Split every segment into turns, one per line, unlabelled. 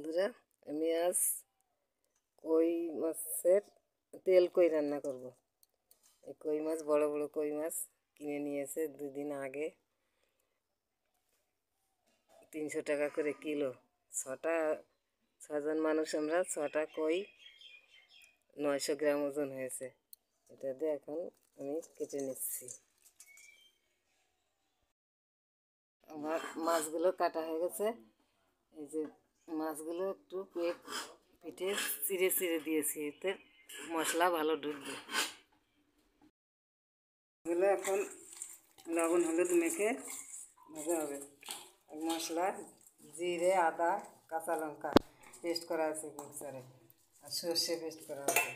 বন্ধুরা, আমি আজ কই মাছের তেল কই রান্না করব। এই কই মাছ বড় বড় কই মাছ কিনে নিয়েছে 2 দিন আগে। 300 টাকা করে কিলো। 6জন মানুষ আমরা, 6টা কই 900 গ্রাম ওজন হয়েছে। এটা দিয়ে এখন আমি কেটে নিচ্ছি। আমার মাছগুলো কাটা হয়ে গেছে। এই যে মাছগুলো একটু পিঠে চিড়ে চিড়ে দিয়েছি, এতে মশলা ভালো ঢুকবে। এগুলো এখন লবণ হলুদ মেখে ভাজা হবে। মশলা জিরে, আদা, কাঁচা লঙ্কা পেস্ট করা আছে মিক্সারে, আর সর্ষে পেস্ট করা আছে।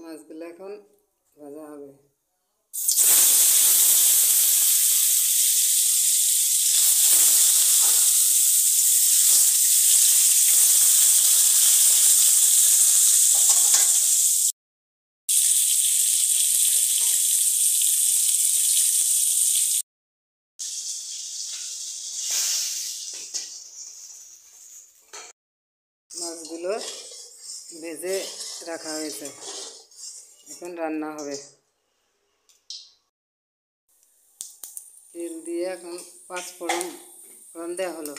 মাছগুলো এখন ভাজা হবে। মাছগুলো ভেজে রাখা হয়েছে, এখন রান্না হবে। তেল দিয়ে এখন 5 ফোড়ন দেওয়া হলো।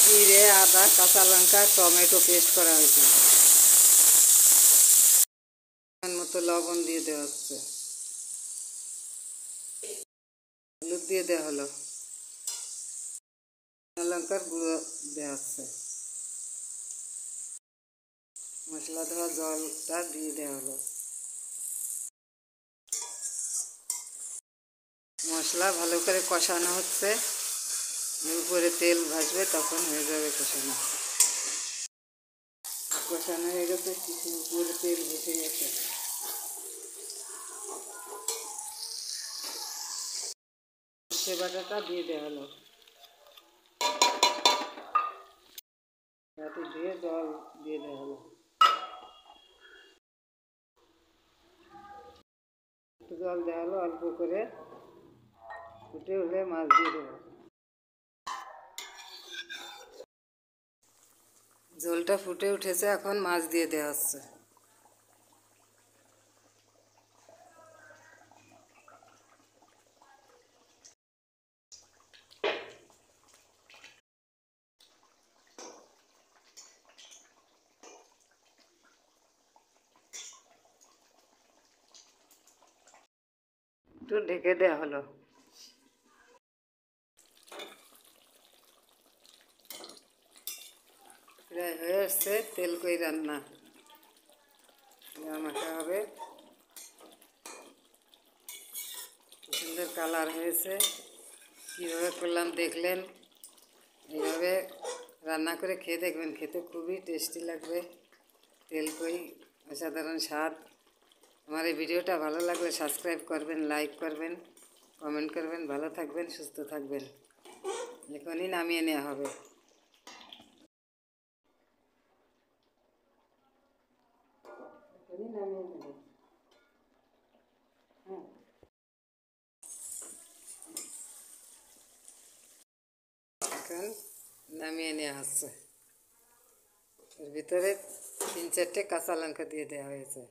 জিরে, আদা, কাঁচা লঙ্কা, টমেটো পেস্ট করা হয়েছে। মতো লবণ দিয়ে দেওয়া হচ্ছে, হলুদ দিয়ে দেওয়া হলো, লঙ্কার গুঁড়ো দেওয়া হচ্ছে, মশলা ধোয়া জলটা দিয়ে দেওয়া হলো। মশলা ভালো করে কষানো হচ্ছে, উপরে তেল ভাসবে, তখন হয়ে যাবে কষানো। কষানো হয়ে গেছে, কিছু উপরে তেল ভেসে গেছে। সে বাটাটা দিয়ে দেওয়া হলো, দিয়ে জল দিয়ে দেওয়া হলো। একটু জল দেওয়া হলো অল্প করে, ফুটে উঠলে মাছ দিয়ে দেবো। ঝোলটা ফুটে উঠেছে, এখন মাছ দিয়ে দেওয়া হচ্ছে। একটু ঢেকে দেওয়া হলো। প্রায় হয়ে আসছে তেল কই রান্না। মাখা হবে, সুন্দর কালার হয়েছে। কীভাবে করলাম দেখলেন, এইভাবে রান্না করে খেয়ে দেখবেন, খেতে খুবই টেস্টি লাগবে। তেল কই অসাধারণ স্বাদ। আমার এই ভিডিওটা ভালো লাগলে সাবস্ক্রাইব করবেন, লাইক করবেন, কমেন্ট করবেন। ভালো থাকবেন, সুস্থ থাকবেন। এখনই নামিয়ে নেওয়া হবে। এখনই নামিয়ে নেব। হ্যাঁ, এখন নামিয়ে নেওয়া হচ্ছে। এর ভিতরে 3-4টে কাঁচা লঙ্কা দিয়ে দেওয়া হয়েছে।